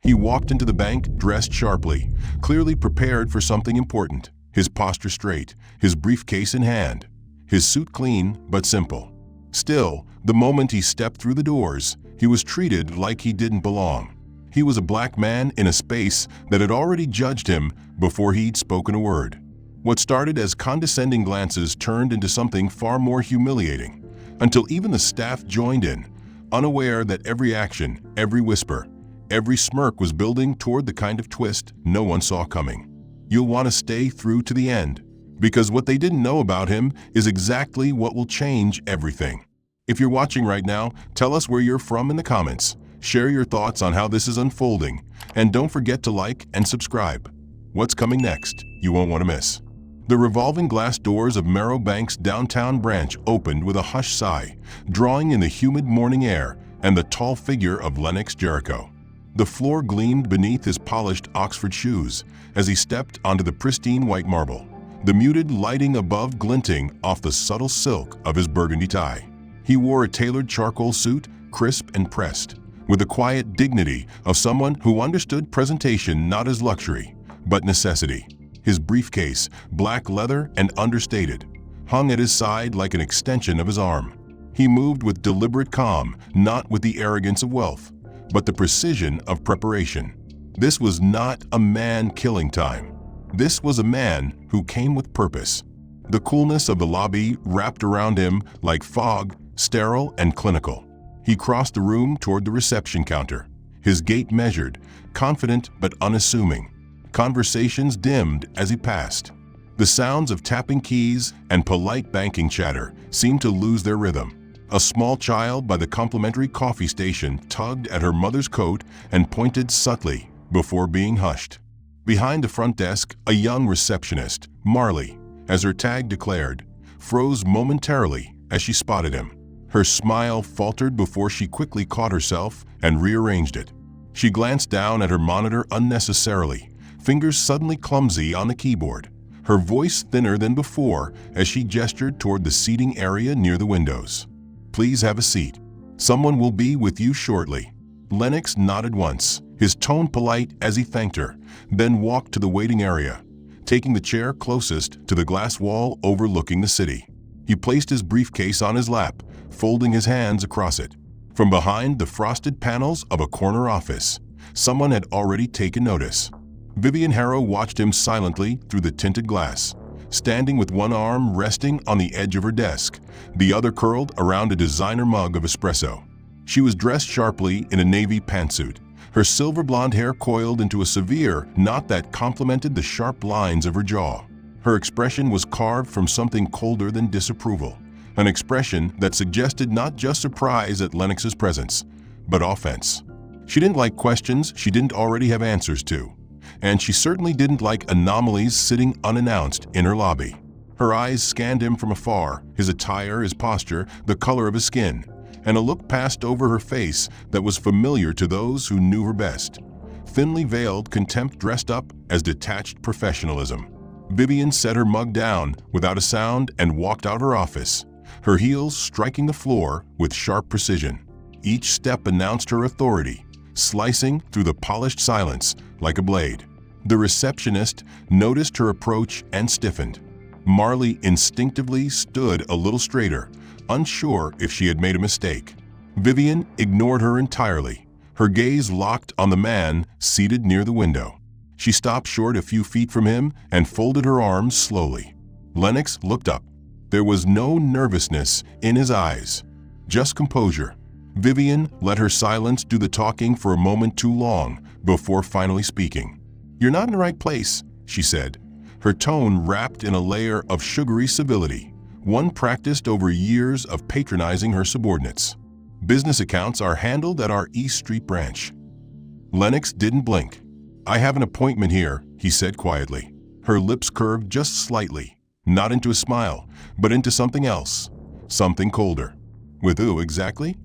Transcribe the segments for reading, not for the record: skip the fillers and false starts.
He walked into the bank dressed sharply, clearly prepared for something important, his posture straight, his briefcase in hand, his suit clean but simple. Still, the moment he stepped through the doors, he was treated like he didn't belong. He was a black man in a space that had already judged him before he'd spoken a word. What started as condescending glances turned into something far more humiliating, until even the staff joined in, unaware that every action, every whisper, every smirk was building toward the kind of twist no one saw coming. You'll want to stay through to the end, because what they didn't know about him is exactly what will change everything. If you're watching right now, tell us where you're from in the comments. Share your thoughts on how this is unfolding, and don't forget to like and subscribe. What's coming next? You won't want to miss. The revolving glass doors of Merrow Bank's downtown branch opened with a hushed sigh, drawing in the humid morning air and the tall figure of Lennox Jericho. The floor gleamed beneath his polished Oxford shoes as he stepped onto the pristine white marble, the muted lighting above glinting off the subtle silk of his burgundy tie. He wore a tailored charcoal suit, crisp and pressed, with the quiet dignity of someone who understood presentation not as luxury, but necessity. His briefcase, black leather and understated, hung at his side like an extension of his arm. He moved with deliberate calm, not with the arrogance of wealth, but the precision of preparation. This was not a man killing time. This was a man who came with purpose. The coolness of the lobby wrapped around him like fog, sterile and clinical. He crossed the room toward the reception counter, his gait measured, confident but unassuming. Conversations dimmed as he passed. The sounds of tapping keys and polite banking chatter seemed to lose their rhythm. A small child by the complimentary coffee station tugged at her mother's coat and pointed subtly before being hushed. Behind the front desk, a young receptionist, Marley, as her tag declared, froze momentarily as she spotted him. Her smile faltered before she quickly caught herself and rearranged it. She glanced down at her monitor unnecessarily, fingers suddenly clumsy on the keyboard, her voice thinner than before as she gestured toward the seating area near the windows. "Please have a seat. Someone will be with you shortly." Lennox nodded once, his tone polite as he thanked her, then walked to the waiting area, taking the chair closest to the glass wall overlooking the city. He placed his briefcase on his lap, folding his hands across it. From behind the frosted panels of a corner office, someone had already taken notice. Vivian Harrow watched him silently through the tinted glass, standing with one arm resting on the edge of her desk, the other curled around a designer mug of espresso. She was dressed sharply in a navy pantsuit, her silver blonde hair coiled into a severe knot that complemented the sharp lines of her jaw. Her expression was carved from something colder than disapproval, an expression that suggested not just surprise at Lennox's presence, but offense. She didn't like questions she didn't already have answers to, and she certainly didn't like anomalies sitting unannounced in her lobby. Her eyes scanned him from afar, his attire, his posture, the color of his skin, and a look passed over her face that was familiar to those who knew her best. Thinly veiled contempt dressed up as detached professionalism. Vivian set her mug down without a sound and walked out her office, her heels striking the floor with sharp precision. Each step announced her authority, slicing through the polished silence like a blade. The receptionist noticed her approach and stiffened. Marley instinctively stood a little straighter, unsure if she had made a mistake. Vivian ignored her entirely, her gaze locked on the man seated near the window. She stopped short a few feet from him and folded her arms slowly. Lennox looked up. There was no nervousness in his eyes, just composure. Vivian let her silence do the talking for a moment too long before finally speaking. "You're not in the right place," she said, her tone wrapped in a layer of sugary civility, one practiced over years of patronizing her subordinates. "Business accounts are handled at our East Street branch." Lennox didn't blink. "I have an appointment here," he said quietly. Her lips curved just slightly, not into a smile, but into something else, something colder. "With who exactly?"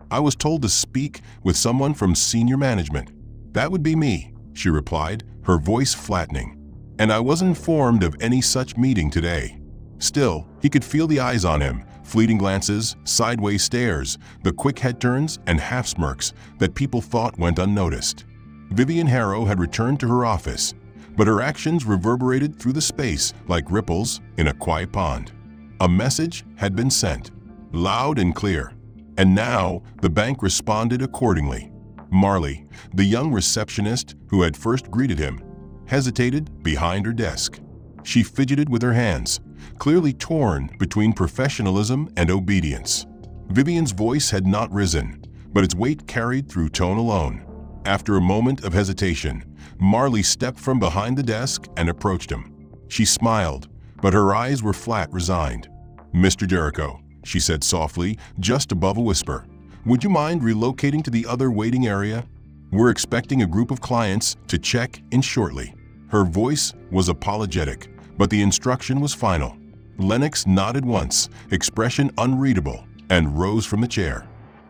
"I was told to speak with someone from senior management." "That would be me," she replied, her voice flattening. "And I wasn't informed of any such meeting today." Still, he could feel the eyes on him, fleeting glances, sideways stares, the quick head turns and half smirks that people thought went unnoticed. Vivian Harrow had returned to her office, but her actions reverberated through the space like ripples in a quiet pond. A message had been sent, loud and clear, and now the bank responded accordingly. Marley, the young receptionist who had first greeted him, hesitated behind her desk. She fidgeted with her hands, clearly torn between professionalism and obedience. Vivian's voice had not risen, but its weight carried through tone alone. After a moment of hesitation, Marley stepped from behind the desk and approached him. She smiled, but her eyes were flat, resigned. "Mr. Jericho," she said softly, just above a whisper, "would you mind relocating to the other waiting area? We're expecting a group of clients to check in shortly." Her voice was apologetic, but the instruction was final. Lennox nodded once, expression unreadable, and rose from the chair.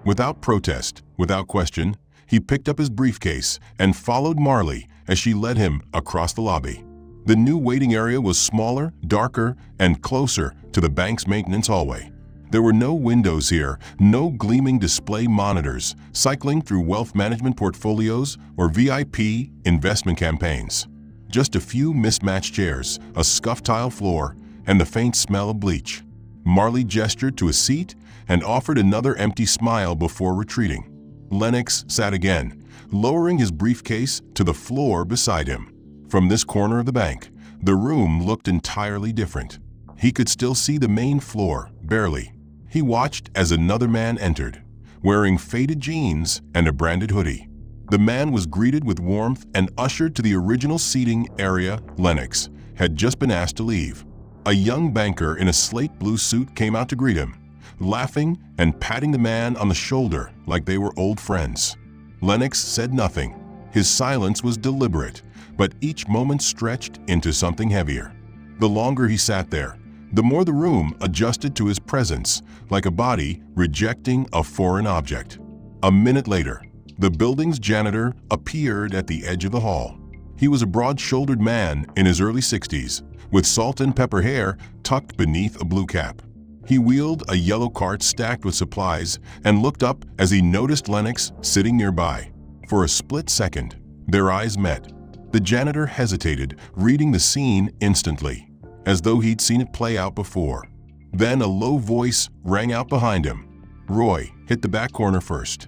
Without protest, without question, he picked up his briefcase and followed Marley as she led him across the lobby. The new waiting area was smaller, darker, and closer to the bank's maintenance hallway. There were no windows here, no gleaming display monitors cycling through wealth management portfolios or VIP investment campaigns. Just a few mismatched chairs, a scuffed tile floor, and the faint smell of bleach. Marley gestured to a seat and offered another empty smile before retreating. Lennox sat again, lowering his briefcase to the floor beside him. From this corner of the bank, the room looked entirely different. He could still see the main floor, barely. He watched as another man entered, wearing faded jeans and a branded hoodie. The man was greeted with warmth and ushered to the original seating area Lennox had just been asked to leave. A young banker in a slate blue suit came out to greet him, laughing and patting the man on the shoulder like they were old friends. Lennox said nothing. His silence was deliberate, but each moment stretched into something heavier. The longer he sat there, the more the room adjusted to his presence, like a body rejecting a foreign object. A minute later, the building's janitor appeared at the edge of the hall. He was a broad-shouldered man in his early 60s, with salt and pepper hair tucked beneath a blue cap. He wheeled a yellow cart stacked with supplies and looked up as he noticed Lennox sitting nearby. For a split second, their eyes met. The janitor hesitated, reading the scene instantly, as though he'd seen it play out before. Then a low voice rang out behind him. "Roy, hit the back corner first."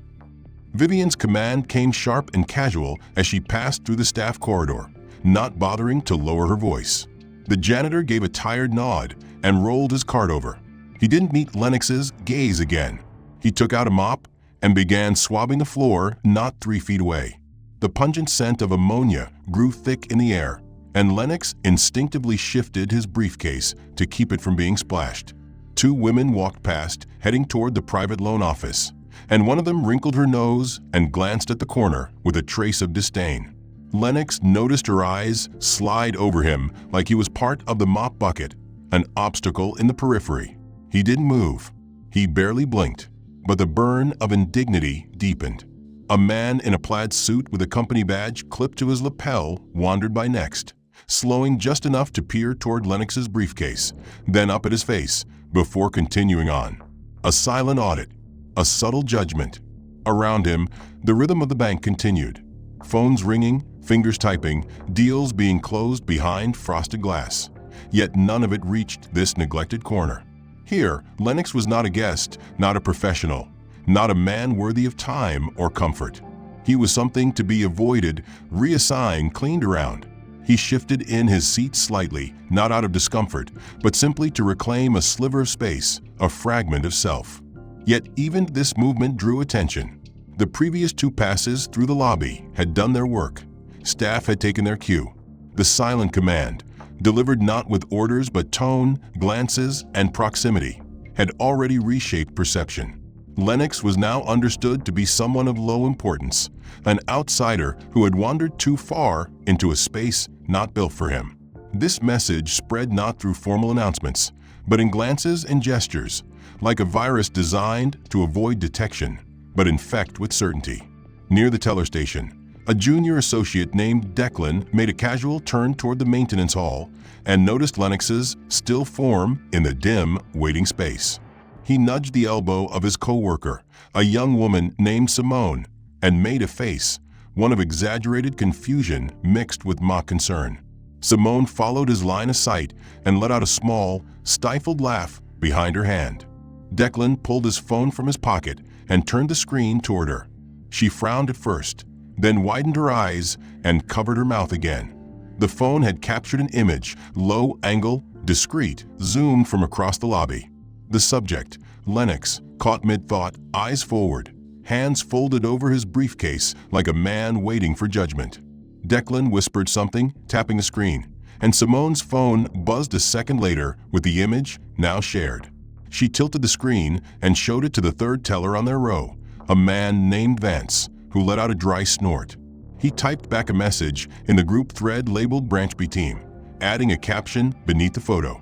Vivian's command came sharp and casual as she passed through the staff corridor, not bothering to lower her voice. The janitor gave a tired nod and rolled his cart over. He didn't meet Lennox's gaze again. He took out a mop and began swabbing the floor not 3 feet away. The pungent scent of ammonia grew thick in the air, and Lennox instinctively shifted his briefcase to keep it from being splashed. 2 women walked past, heading toward the private loan office, and one of them wrinkled her nose and glanced at the corner with a trace of disdain. Lennox noticed her eyes slide over him like he was part of the mop bucket, an obstacle in the periphery. He didn't move. He barely blinked, but the burn of indignity deepened. A man in a plaid suit with a company badge clipped to his lapel wandered by next, slowing just enough to peer toward Lennox's briefcase, then up at his face, before continuing on. A silent audit, a subtle judgment. Around him, the rhythm of the bank continued. Phones ringing, fingers typing, deals being closed behind frosted glass. Yet none of it reached this neglected corner. Here, Lennox was not a guest, not a professional, not a man worthy of time or comfort. He was something to be avoided, reassigned, cleaned around. He shifted in his seat slightly, not out of discomfort, but simply to reclaim a sliver of space, a fragment of self. Yet even this movement drew attention. The previous 2 passes through the lobby had done their work. Staff had taken their cue. The silent command, delivered not with orders but tone, glances, and proximity, had already reshaped perception. Lennox was now understood to be someone of low importance, an outsider who had wandered too far into a space not built for him. This message spread not through formal announcements, but in glances and gestures, like a virus designed to avoid detection, but infect with certainty. Near the teller station, a junior associate named Declan made a casual turn toward the maintenance hall and noticed Lennox's still form in the dim waiting space. He nudged the elbow of his co-worker, a young woman named Simone, and made a face, one of exaggerated confusion mixed with mock concern. Simone followed his line of sight and let out a small, stifled laugh behind her hand. Declan pulled his phone from his pocket and turned the screen toward her. She frowned at first, then widened her eyes and covered her mouth again. The phone had captured an image, low angle, discreet, zoomed from across the lobby. The subject, Lennox, caught mid-thought, eyes forward, hands folded over his briefcase like a man waiting for judgment. Declan whispered something, tapping the screen, and Simone's phone buzzed a second later with the image now shared. She tilted the screen and showed it to the third teller on their row, a man named Vance, who let out a dry snort. He typed back a message in the group thread labeled Branch B Team, adding a caption beneath the photo.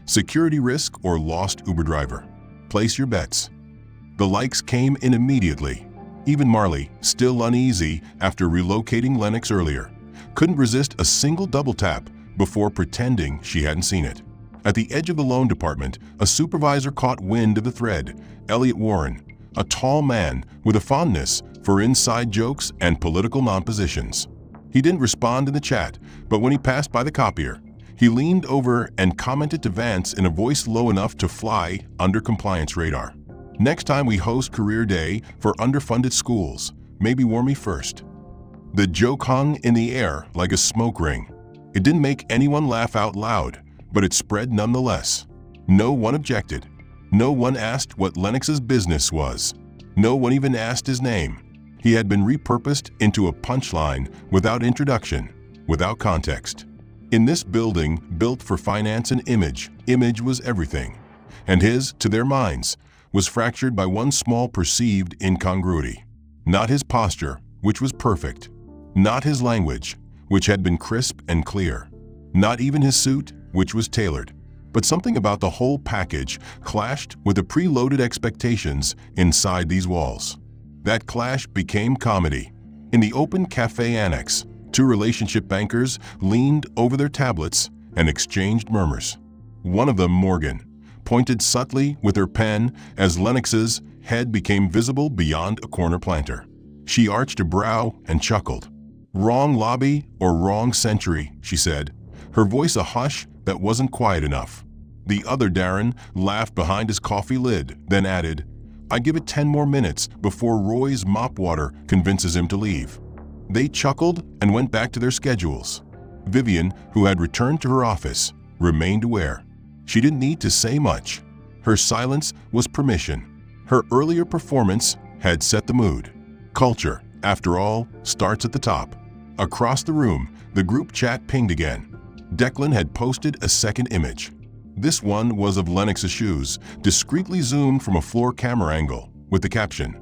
Security risk or lost Uber driver? Place your bets. The likes came in immediately. Even Marley, still uneasy after relocating Lennox earlier, couldn't resist a single double tap before pretending she hadn't seen it. At the edge of the loan department, a supervisor caught wind of the thread, Elliot Warren, a tall man with a fondness for inside jokes and political non-positions. He didn't respond in the chat, but when he passed by the copier, he leaned over and commented to Vance in a voice low enough to fly under compliance radar. Next time we host Career Day for underfunded schools, maybe warn me first. The joke hung in the air like a smoke ring. It didn't make anyone laugh out loud, but it spread nonetheless. No one objected. No one asked what Lennox's business was. No one even asked his name. He had been repurposed into a punchline without introduction, without context. In this building built for finance and image was everything. And his, to their minds, was fractured by one small perceived incongruity. Not his posture, which was perfect. Not his language, which had been crisp and clear. Not even his suit, which was tailored. But something about the whole package clashed with the preloaded expectations inside these walls. That clash became comedy. In the open cafe annex, two relationship bankers leaned over their tablets and exchanged murmurs. One of them, Morgan, pointed subtly with her pen as Lennox's head became visible beyond a corner planter. She arched a brow and chuckled. "Wrong lobby or wrong century," she said, her voice a hush that wasn't quiet enough. The other, Darren, laughed behind his coffee lid, then added, "I give it 10 more minutes before Roy's mop water convinces him to leave." They chuckled and went back to their schedules. Vivian, who had returned to her office, remained aware. She didn't need to say much. Her silence was permission. Her earlier performance had set the mood. Culture, after all, starts at the top. Across the room, the group chat pinged again. Declan had posted a second image. This one was of Lennox's shoes, discreetly zoomed from a floor camera angle, with the caption,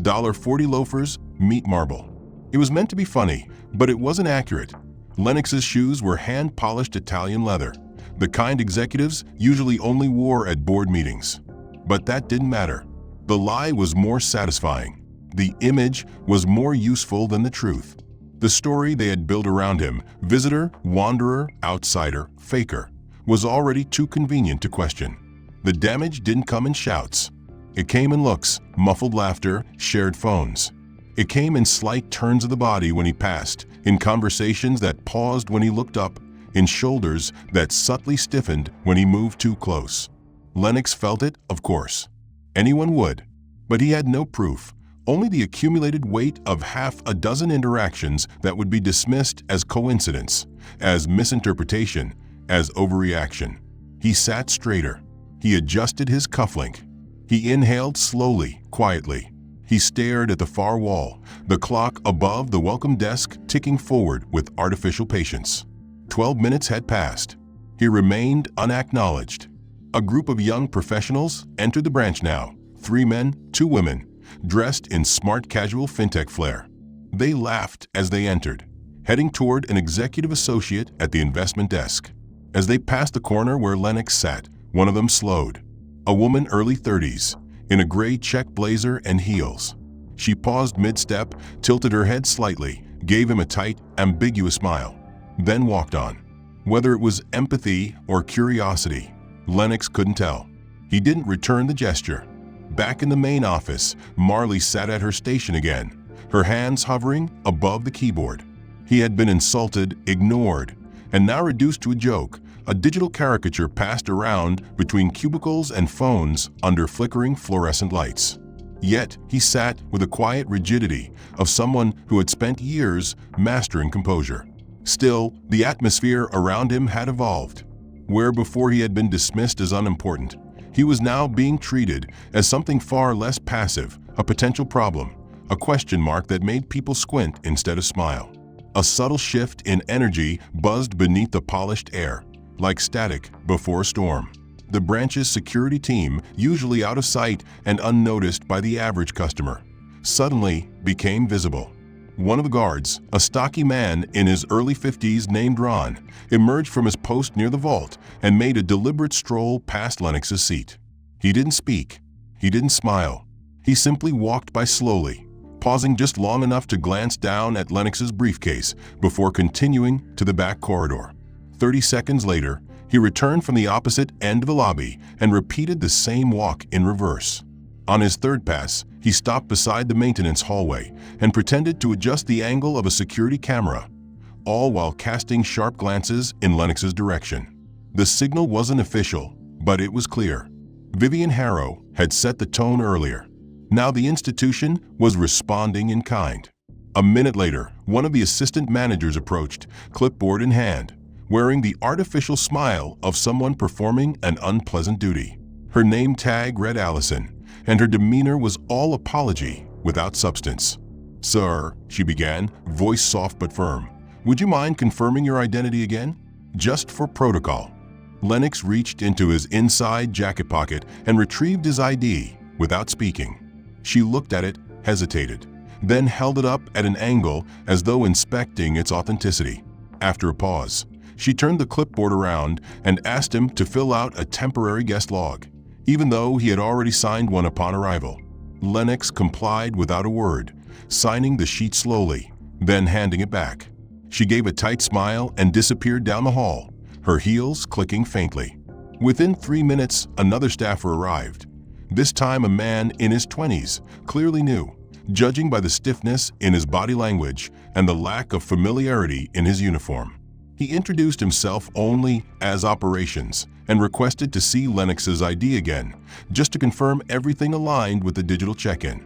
$40 loafers, meet marble. It was meant to be funny, but it wasn't accurate. Lennox's shoes were hand-polished Italian leather, the kind executives usually only wore at board meetings. But that didn't matter. The lie was more satisfying. The image was more useful than the truth. The story they had built around him, visitor, wanderer, outsider, faker, was already too convenient to question. The damage didn't come in shouts. It came in looks, muffled laughter, shared phones. It came in slight turns of the body when he passed, in conversations that paused when he looked up, in shoulders that subtly stiffened when he moved too close. Lennox felt it, of course. Anyone would. But he had no proof, only the accumulated weight of half a dozen interactions that would be dismissed as coincidence, as misinterpretation, as overreaction. He sat straighter. He adjusted his cufflink. He inhaled slowly, quietly. He stared at the far wall, the clock above the welcome desk ticking forward with artificial patience. 12 minutes had passed. He remained unacknowledged. A group of young professionals entered the branch now, 3 men, 2 women, dressed in smart casual fintech flair. They laughed as they entered, heading toward an executive associate at the investment desk. As they passed the corner where Lennox sat, one of them slowed. A woman early 30s, in a gray check blazer and heels. She paused mid-step, tilted her head slightly, gave him a tight, ambiguous smile, then walked on. Whether it was empathy or curiosity, Lennox couldn't tell. He didn't return the gesture. Back in the main office, Marley sat at her station again, her hands hovering above the keyboard. He had been insulted, ignored, and now reduced to a joke, a digital caricature passed around between cubicles and phones under flickering fluorescent lights. Yet he sat with the quiet rigidity of someone who had spent years mastering composure. Still, the atmosphere around him had evolved. Where before he had been dismissed as unimportant, he was now being treated as something far less passive, a potential problem, a question mark that made people squint instead of smile. A subtle shift in energy buzzed beneath the polished air, like static before a storm. The branch's security team, usually out of sight and unnoticed by the average customer, suddenly became visible. One of the guards, a stocky man in his early 50s named Ron, emerged from his post near the vault and made a deliberate stroll past Lennox's seat. He didn't speak. He didn't smile. He simply walked by slowly, pausing just long enough to glance down at Lennox's briefcase before continuing to the back corridor. 30 seconds later, he returned from the opposite end of the lobby and repeated the same walk in reverse. On his third pass, he stopped beside the maintenance hallway and pretended to adjust the angle of a security camera, all while casting sharp glances in Lennox's direction. The signal wasn't official, but it was clear. Vivian Harrow had set the tone earlier. Now the institution was responding in kind. A minute later, one of the assistant managers approached, clipboard in hand, wearing the artificial smile of someone performing an unpleasant duty. Her name tag read Allison, and her demeanor was all apology without substance. "Sir," she began, voice soft but firm, "would you mind confirming your identity again? Just for protocol." Lennox reached into his inside jacket pocket and retrieved his ID without speaking. She looked at it, hesitated, then held it up at an angle as though inspecting its authenticity. After a pause, she turned the clipboard around and asked him to fill out a temporary guest log, even though he had already signed one upon arrival. Lennox complied without a word, signing the sheet slowly, then handing it back. She gave a tight smile and disappeared down the hall, her heels clicking faintly. Within 3 minutes, another staffer arrived. This time a man in his 20s, clearly new, judging by the stiffness in his body language and the lack of familiarity in his uniform. He introduced himself only as operations and requested to see Lennox's ID again, just to confirm everything aligned with the digital check-in.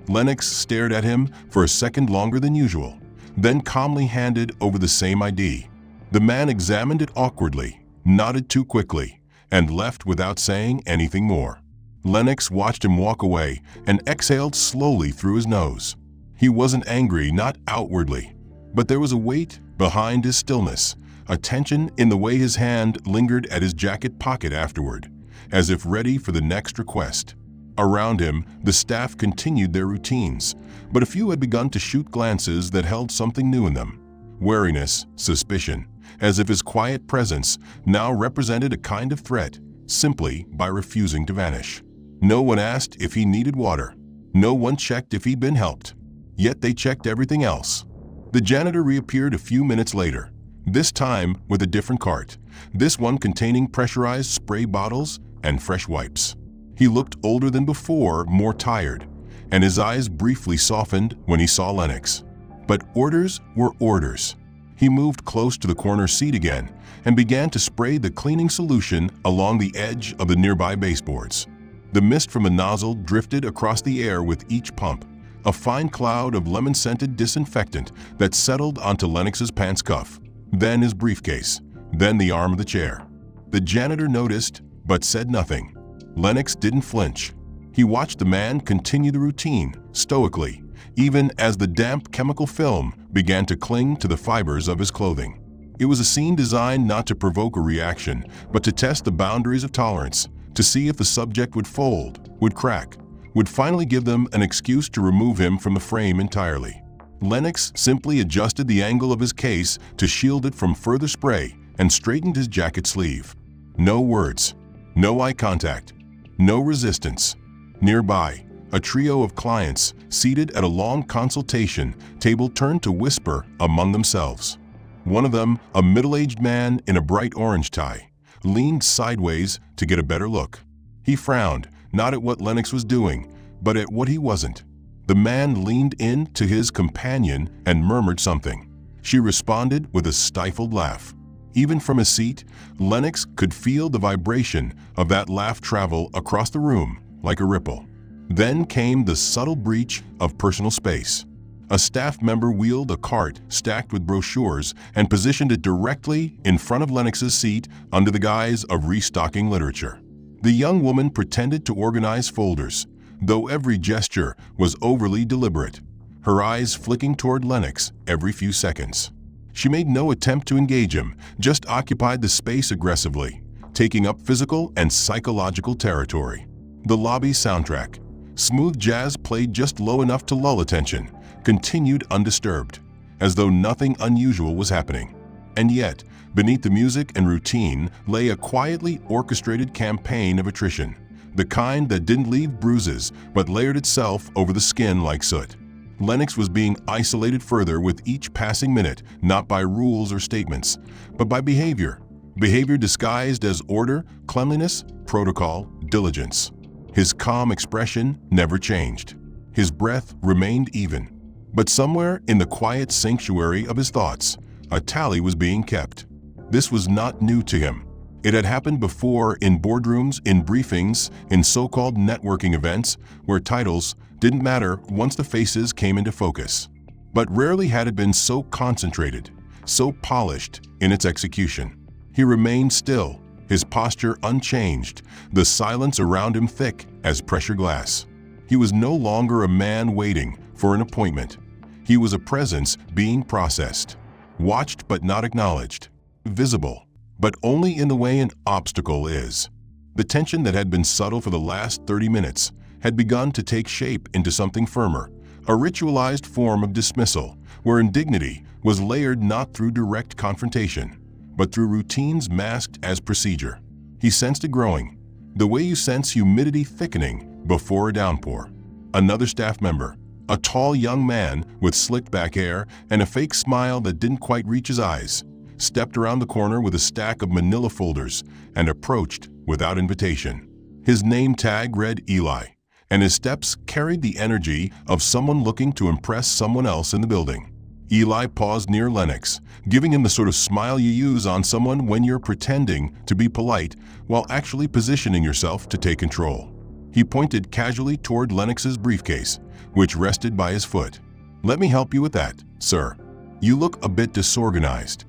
Lennox stared at him for a second longer than usual, then calmly handed over the same ID. The man examined it awkwardly, nodded too quickly, and left without saying anything more. Lennox watched him walk away and exhaled slowly through his nose. He wasn't angry, not outwardly, but there was a weight behind his stillness, a tension in the way his hand lingered at his jacket pocket afterward, as if ready for the next request. Around him, the staff continued their routines, but a few had begun to shoot glances that held something new in them. Wariness, suspicion, as if his quiet presence now represented a kind of threat, simply by refusing to vanish. No one asked if he needed water. No one checked if he'd been helped. Yet they checked everything else. The janitor reappeared a few minutes later, this time with a different cart, this one containing pressurized spray bottles and fresh wipes. He looked older than before, more tired, and his eyes briefly softened when he saw Lennox. But orders were orders. He moved close to the corner seat again and began to spray the cleaning solution along the edge of the nearby baseboards. The mist from the nozzle drifted across the air with each pump, a fine cloud of lemon-scented disinfectant that settled onto Lennox's pants cuff, then his briefcase, then the arm of the chair. The janitor noticed, but said nothing. Lennox didn't flinch. He watched the man continue the routine, stoically, even as the damp chemical film began to cling to the fibers of his clothing. It was a scene designed not to provoke a reaction, but to test the boundaries of tolerance, to see if the subject would fold, would crack, would finally give them an excuse to remove him from the frame entirely. Lennox simply adjusted the angle of his case to shield it from further spray and straightened his jacket sleeve. No words, no eye contact, no resistance. Nearby, a trio of clients seated at a long consultation table turned to whisper among themselves. One of them, a middle-aged man in a bright orange tie, leaned sideways to get a better look. He frowned, not at what Lennox was doing, but at what he wasn't. The man leaned in to his companion and murmured something. She responded with a stifled laugh. Even from his seat, Lennox could feel the vibration of that laugh travel across the room like a ripple. Then came the subtle breach of personal space. A staff member wheeled a cart stacked with brochures and positioned it directly in front of Lennox's seat under the guise of restocking literature. The young woman pretended to organize folders, though every gesture was overly deliberate, her eyes flicking toward Lennox every few seconds. She made no attempt to engage him, just occupied the space aggressively, taking up physical and psychological territory. The lobby soundtrack, smooth jazz played just low enough to lull attention, continued undisturbed, as though nothing unusual was happening. And yet, beneath the music and routine lay a quietly orchestrated campaign of attrition, the kind that didn't leave bruises but layered itself over the skin like soot. Lennox was being isolated further with each passing minute, not by rules or statements, but by behavior. Behavior disguised as order, cleanliness, protocol, diligence. His calm expression never changed. His breath remained even. But somewhere in the quiet sanctuary of his thoughts, a tally was being kept. This was not new to him. It had happened before in boardrooms, in briefings, in so-called networking events where titles didn't matter once the faces came into focus. But rarely had it been so concentrated, so polished in its execution. He remained still, his posture unchanged, the silence around him thick as pressure glass. He was no longer a man waiting for an appointment. He was a presence being processed, watched but not acknowledged, visible, but only in the way an obstacle is. The tension that had been subtle for the last 30 minutes had begun to take shape into something firmer, a ritualized form of dismissal, where indignity was layered not through direct confrontation, but through routines masked as procedure. He sensed it growing, the way you sense humidity thickening before a downpour. Another staff member, a tall young man with slicked back hair and a fake smile that didn't quite reach his eyes, stepped around the corner with a stack of manila folders and approached without invitation. His name tag read Eli, and his steps carried the energy of someone looking to impress someone else in the building. Eli paused near Lennox, giving him the sort of smile you use on someone when you're pretending to be polite while actually positioning yourself to take control. He pointed casually toward Lennox's briefcase, which rested by his foot. "Let me help you with that, sir. You look a bit disorganized."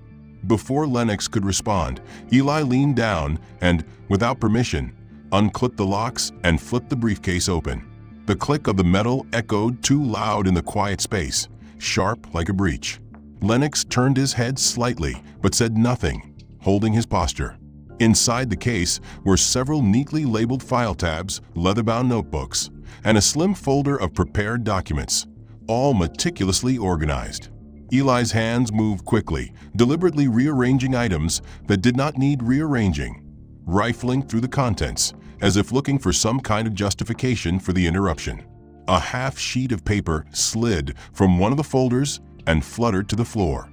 Before Lennox could respond, Eli leaned down and, without permission, unclipped the locks and flipped the briefcase open. The click of the metal echoed too loud in the quiet space, sharp like a breach. Lennox turned his head slightly but said nothing, holding his posture. Inside the case were several neatly labeled file tabs, leather-bound notebooks, and a slim folder of prepared documents, all meticulously organized. Eli's hands moved quickly, deliberately rearranging items that did not need rearranging, rifling through the contents, as if looking for some kind of justification for the interruption. A half sheet of paper slid from one of the folders and fluttered to the floor.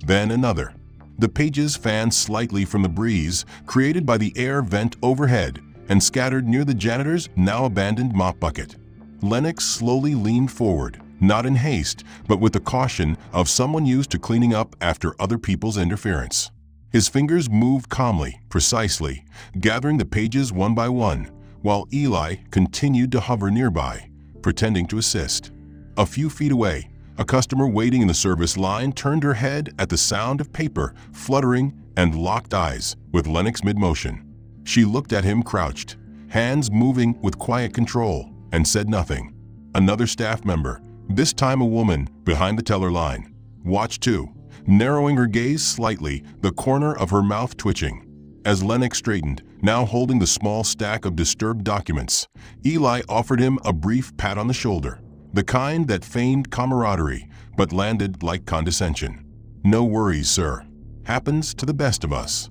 Then another. The pages fanned slightly from the breeze created by the air vent overhead and scattered near the janitor's now abandoned mop bucket. Lennox slowly leaned forward, not in haste, but with the caution of someone used to cleaning up after other people's interference. His fingers moved calmly, precisely, gathering the pages one by one, while Eli continued to hover nearby, pretending to assist. A few feet away, a customer waiting in the service line turned her head at the sound of paper fluttering and locked eyes with Lennox mid-motion. She looked at him crouched, hands moving with quiet control, and said nothing. Another staff member, this time a woman behind the teller line, watched too, narrowing her gaze slightly, the corner of her mouth twitching. As Lennox straightened, now holding the small stack of disturbed documents, Eli offered him a brief pat on the shoulder, the kind that feigned camaraderie but landed like condescension. "No worries, sir. Happens to the best of us."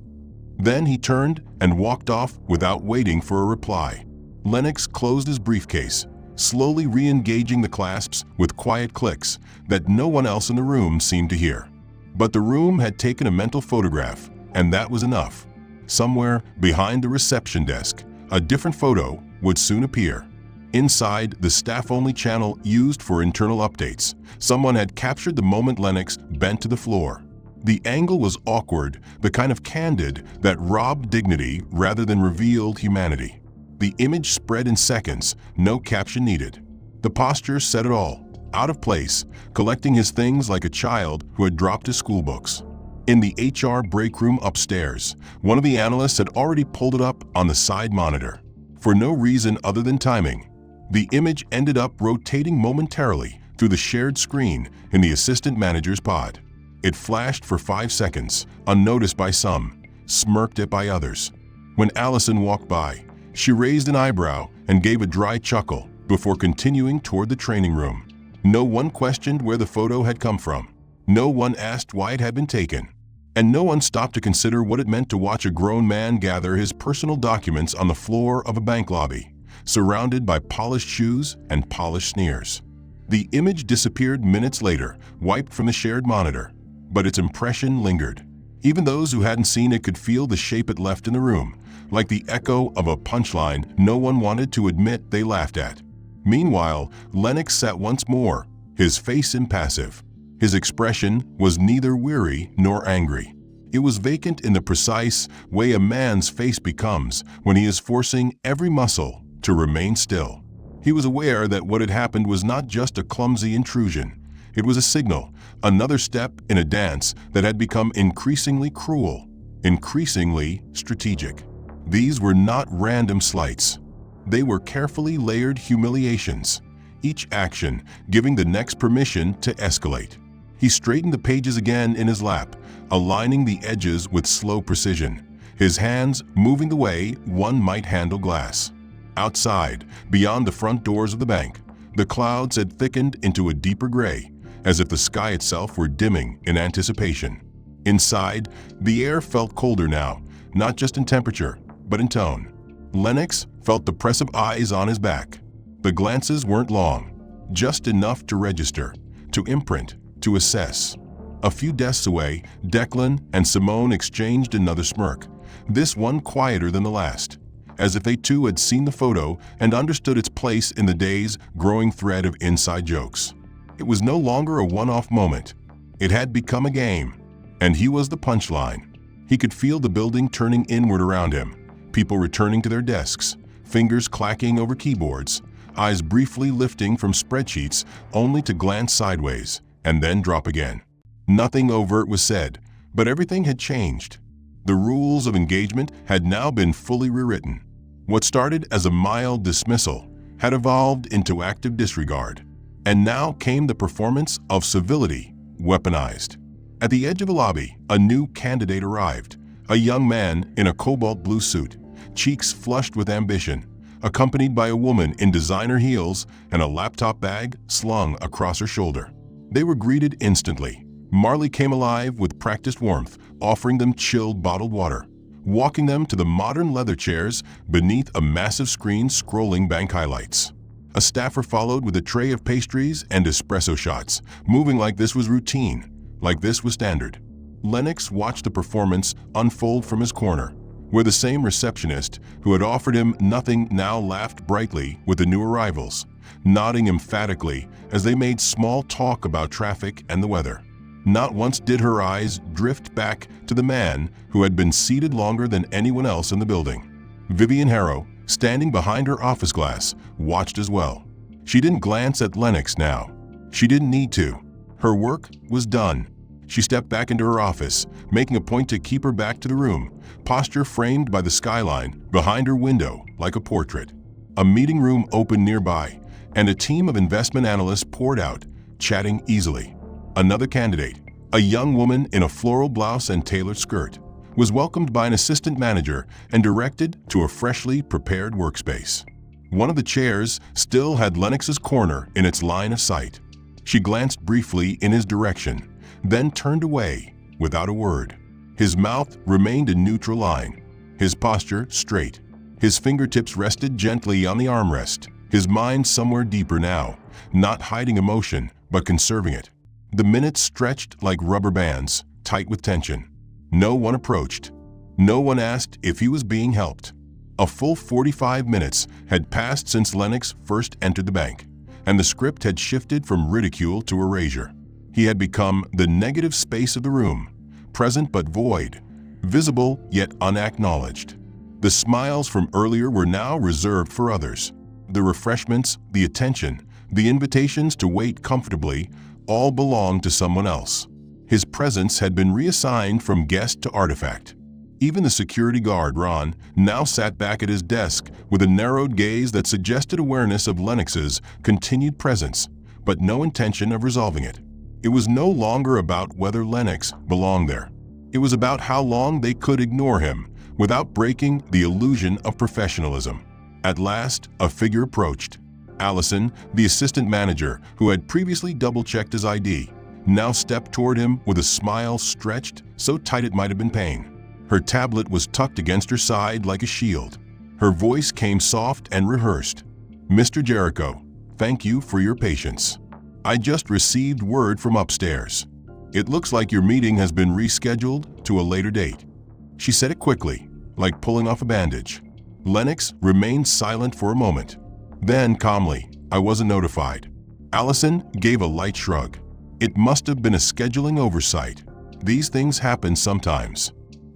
Then he turned and walked off without waiting for a reply. Lennox closed his briefcase, slowly re-engaging the clasps with quiet clicks that no one else in the room seemed to hear. But the room had taken a mental photograph, and that was enough. Somewhere behind the reception desk, a different photo would soon appear. Inside, the staff-only channel used for internal updates, someone had captured the moment Lennox bent to the floor. The angle was awkward, the kind of candid that robbed dignity rather than revealed humanity. The image spread in seconds, no caption needed. The posture said it all, out of place, collecting his things like a child who had dropped his school books. In the HR break room upstairs, one of the analysts had already pulled it up on the side monitor. For no reason other than timing, the image ended up rotating momentarily through the shared screen in the assistant manager's pod. It flashed for 5 seconds, unnoticed by some, smirked at by others. When Allison walked by, she raised an eyebrow and gave a dry chuckle before continuing toward the training room. No one questioned where the photo had come from. No one asked why it had been taken. And no one stopped to consider what it meant to watch a grown man gather his personal documents on the floor of a bank lobby, surrounded by polished shoes and polished sneers. The image disappeared minutes later, wiped from the shared monitor, but its impression lingered. Even those who hadn't seen it could feel the shape it left in the room, like the echo of a punchline no one wanted to admit they laughed at. Meanwhile, Lennox sat once more, his face impassive. His expression was neither weary nor angry. It was vacant in the precise way a man's face becomes when he is forcing every muscle to remain still. He was aware that what had happened was not just a clumsy intrusion. It was a signal, another step in a dance that had become increasingly cruel, increasingly strategic. These were not random slights. They were carefully layered humiliations, each action giving the next permission to escalate. He straightened the pages again in his lap, aligning the edges with slow precision, his hands moving the way one might handle glass. Outside, beyond the front doors of the bank, the clouds had thickened into a deeper gray, as if the sky itself were dimming in anticipation. Inside, the air felt colder now, not just in temperature, but in tone. Lennox felt the press of eyes on his back. The glances weren't long, just enough to register, to imprint, to assess. A few desks away, Declan and Simone exchanged another smirk, this one quieter than the last, as if they too had seen the photo and understood its place in the day's growing thread of inside jokes. It was no longer a one-off moment. It had become a game, and he was the punchline. He could feel the building turning inward around him, people returning to their desks, fingers clacking over keyboards, eyes briefly lifting from spreadsheets only to glance sideways and then drop again. Nothing overt was said, but everything had changed. The rules of engagement had now been fully rewritten. What started as a mild dismissal had evolved into active disregard. And now came the performance of civility, weaponized. At the edge of a lobby, a new candidate arrived, a young man in a cobalt blue suit, cheeks flushed with ambition, accompanied by a woman in designer heels and a laptop bag slung across her shoulder. They were greeted instantly. Marley came alive with practiced warmth, offering them chilled bottled water, walking them to the modern leather chairs beneath a massive screen scrolling bank highlights. A staffer followed with a tray of pastries and espresso shots, moving like this was routine, like this was standard. Lennox watched the performance unfold from his corner, where the same receptionist who had offered him nothing now laughed brightly with the new arrivals, nodding emphatically as they made small talk about traffic and the weather. Not once did her eyes drift back to the man who had been seated longer than anyone else in the building. Vivian Harrow, standing behind her office glass, watched as well. She didn't glance at Lennox now. She didn't need to. Her work was done. She stepped back into her office, making a point to keep her back to the room, posture framed by the skyline behind her window like a portrait. A meeting room opened nearby, and a team of investment analysts poured out, chatting easily. Another candidate, a young woman in a floral blouse and tailored skirt, was welcomed by an assistant manager and directed to a freshly prepared workspace. One of the chairs still had Lennox's corner in its line of sight. She glanced briefly in his direction, then turned away without a word. His mouth remained a neutral line, his posture straight. His fingertips rested gently on the armrest, his mind somewhere deeper now, not hiding emotion, but conserving it. The minutes stretched like rubber bands, tight with tension. No one approached. No one asked if he was being helped. A full 45 minutes had passed since Lennox first entered the bank, and the script had shifted from ridicule to erasure. He had become the negative space of the room, present but void, visible yet unacknowledged. The smiles from earlier were now reserved for others. The refreshments, the attention, the invitations to wait comfortably all belonged to someone else. His presence had been reassigned from guest to artifact. Even the security guard, Ron, now sat back at his desk with a narrowed gaze that suggested awareness of Lennox's continued presence, but no intention of resolving it. It was no longer about whether Lennox belonged there. It was about how long they could ignore him without breaking the illusion of professionalism. At last, a figure approached. Allison, the assistant manager who had previously double-checked his ID, now stepped toward him with a smile stretched so tight it might have been pain. Her tablet was tucked against her side like a shield. Her voice came soft and rehearsed. "Mr. Jericho, thank you for your patience. I just received word from upstairs. It looks like your meeting has been rescheduled to a later date." She said it quickly, like pulling off a bandage. Lennox remained silent for a moment. Then, calmly, "I wasn't notified." Allison gave a light shrug. "It must have been a scheduling oversight. These things happen sometimes.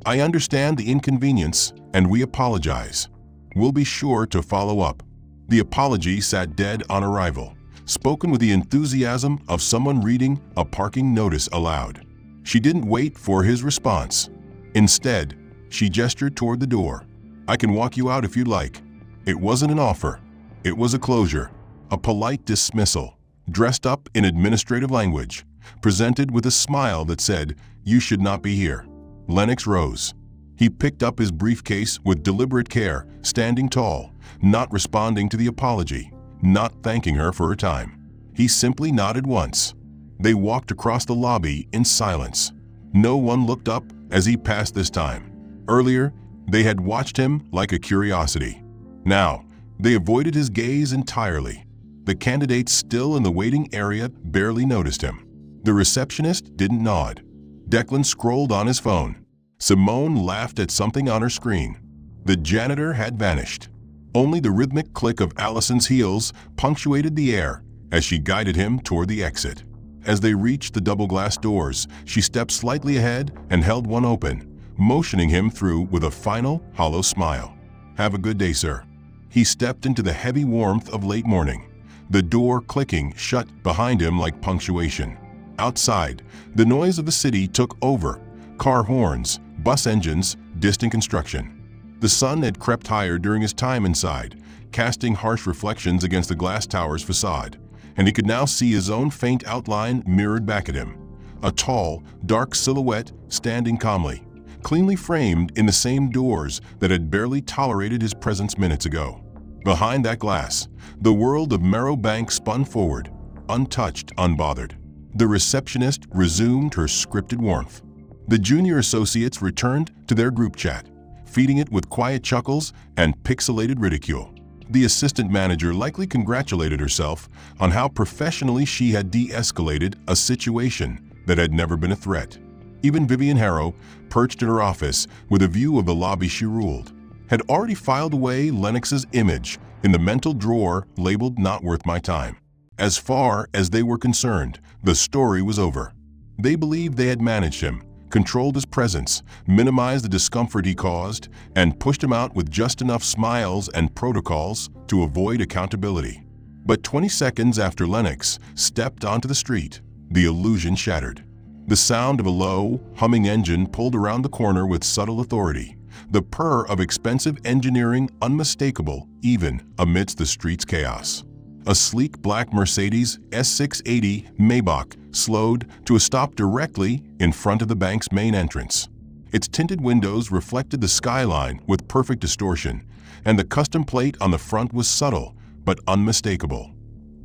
I understand the inconvenience, and we apologize. We'll be sure to follow up." The apology sat dead on arrival, spoken with the enthusiasm of someone reading a parking notice aloud. She didn't wait for his response. Instead, she gestured toward the door. "I can walk you out if you'd like." It wasn't an offer. It was a closure, a polite dismissal, dressed up in administrative language, presented with a smile that said, "You should not be here." Lennox rose. He picked up his briefcase with deliberate care, standing tall, not responding to the apology, not thanking her for her time. He simply nodded once. They walked across the lobby in silence. No one looked up as he passed this time. Earlier, they had watched him like a curiosity. Now, they avoided his gaze entirely. The candidates still in the waiting area barely noticed him. The receptionist didn't nod. Declan scrolled on his phone. Simone laughed at something on her screen. The janitor had vanished. Only the rhythmic click of Allison's heels punctuated the air as she guided him toward the exit. As they reached the double-glass doors, she stepped slightly ahead and held one open, motioning him through with a final, hollow smile. "Have a good day, sir." He stepped into the heavy warmth of late morning, the door clicking shut behind him like punctuation. Outside, the noise of the city took over: car horns, bus engines, distant construction. The sun had crept higher during his time inside, casting harsh reflections against the glass tower's facade, and he could now see his own faint outline mirrored back at him. A tall, dark silhouette standing calmly, cleanly framed in the same doors that had barely tolerated his presence minutes ago. Behind that glass, the world of Merrow Bank spun forward, untouched, unbothered. The receptionist resumed her scripted warmth. The junior associates returned to their group chat, feeding it with quiet chuckles and pixelated ridicule. The assistant manager likely congratulated herself on how professionally she had de-escalated a situation that had never been a threat. Even Vivian Harrow, perched in her office with a view of the lobby she ruled, had already filed away Lennox's image in the mental drawer labeled "Not Worth My Time." As far as they were concerned, the story was over. They believed they had managed him, controlled his presence, minimized the discomfort he caused, and pushed him out with just enough smiles and protocols to avoid accountability. But 20 seconds after Lennox stepped onto the street, the illusion shattered. The sound of a low, humming engine pulled around the corner with subtle authority, the purr of expensive engineering unmistakable even amidst the street's chaos. A sleek black Mercedes S680 Maybach slowed to a stop directly in front of the bank's main entrance. Its tinted windows reflected the skyline with perfect distortion, and the custom plate on the front was subtle but unmistakable: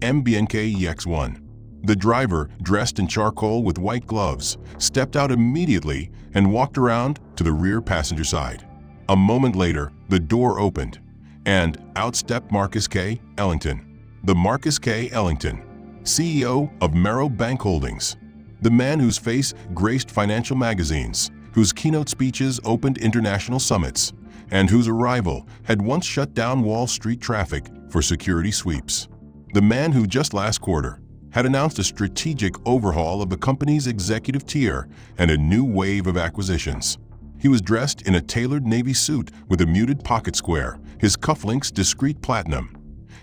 MBNK EX1. The driver, dressed in charcoal with white gloves, stepped out immediately and walked around to the rear passenger side. A moment later, the door opened, and out stepped Marcus K. Ellington. The Marcus K. Ellington, CEO of Merrow Bank Holdings. The man whose face graced financial magazines, whose keynote speeches opened international summits, and whose arrival had once shut down Wall Street traffic for security sweeps. The man who just last quarter had announced a strategic overhaul of the company's executive tier and a new wave of acquisitions. He was dressed in a tailored navy suit with a muted pocket square, his cufflinks discreet platinum,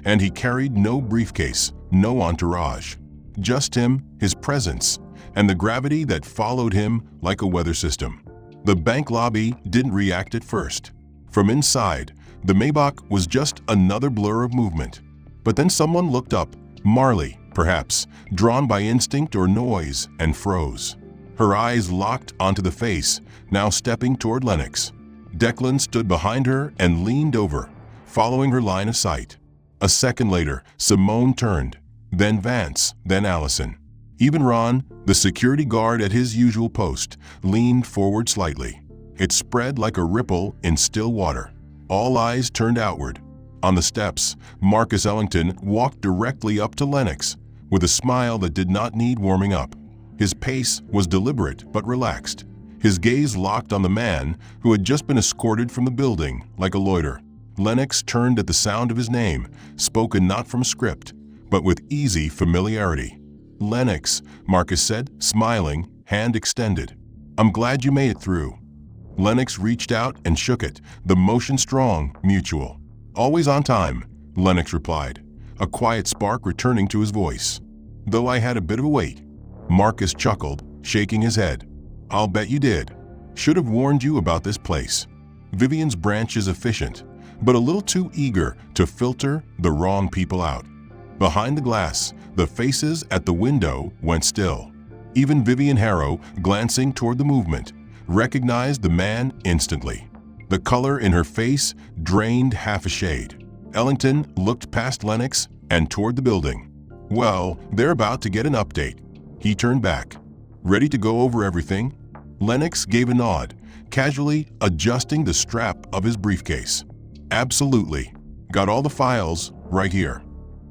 and he carried no briefcase, no entourage. Just him, his presence, and the gravity that followed him like a weather system. The bank lobby didn't react at first. From inside, the Maybach was just another blur of movement. But then someone looked up, Marley, perhaps, drawn by instinct or noise, and froze. Her eyes locked onto the face, now stepping toward Lennox. Declan stood behind her and leaned over, following her line of sight. A second later, Simone turned, then Vance, then Allison. Even Ron, the security guard at his usual post, leaned forward slightly. It spread like a ripple in still water. All eyes turned outward. On the steps, Marcus Ellington walked directly up to Lennox, with a smile that did not need warming up. His pace was deliberate but relaxed, his gaze locked on the man who had just been escorted from the building like a loiter. Lennox turned at the sound of his name, spoken not from script, but with easy familiarity. "Lennox," Marcus said, smiling, hand extended. "I'm glad you made it through." Lennox reached out and shook it, the motion strong, mutual. "Always on time," Lennox replied, a quiet spark returning to his voice. "Though I had a bit of a wait." Marcus chuckled, shaking his head. "I'll bet you did. Should have warned you about this place. Vivian's branch is efficient, but a little too eager to filter the wrong people out." Behind the glass, the faces at the window went still. Even Vivian Harrow, glancing toward the movement, recognized the man instantly. The color in her face drained half a shade. Ellington looked past Lennox and toward the building. "Well, they're about to get an update." He turned back. "Ready to go over everything?" Lennox gave a nod, casually adjusting the strap of his briefcase. "Absolutely. Got all the files right here."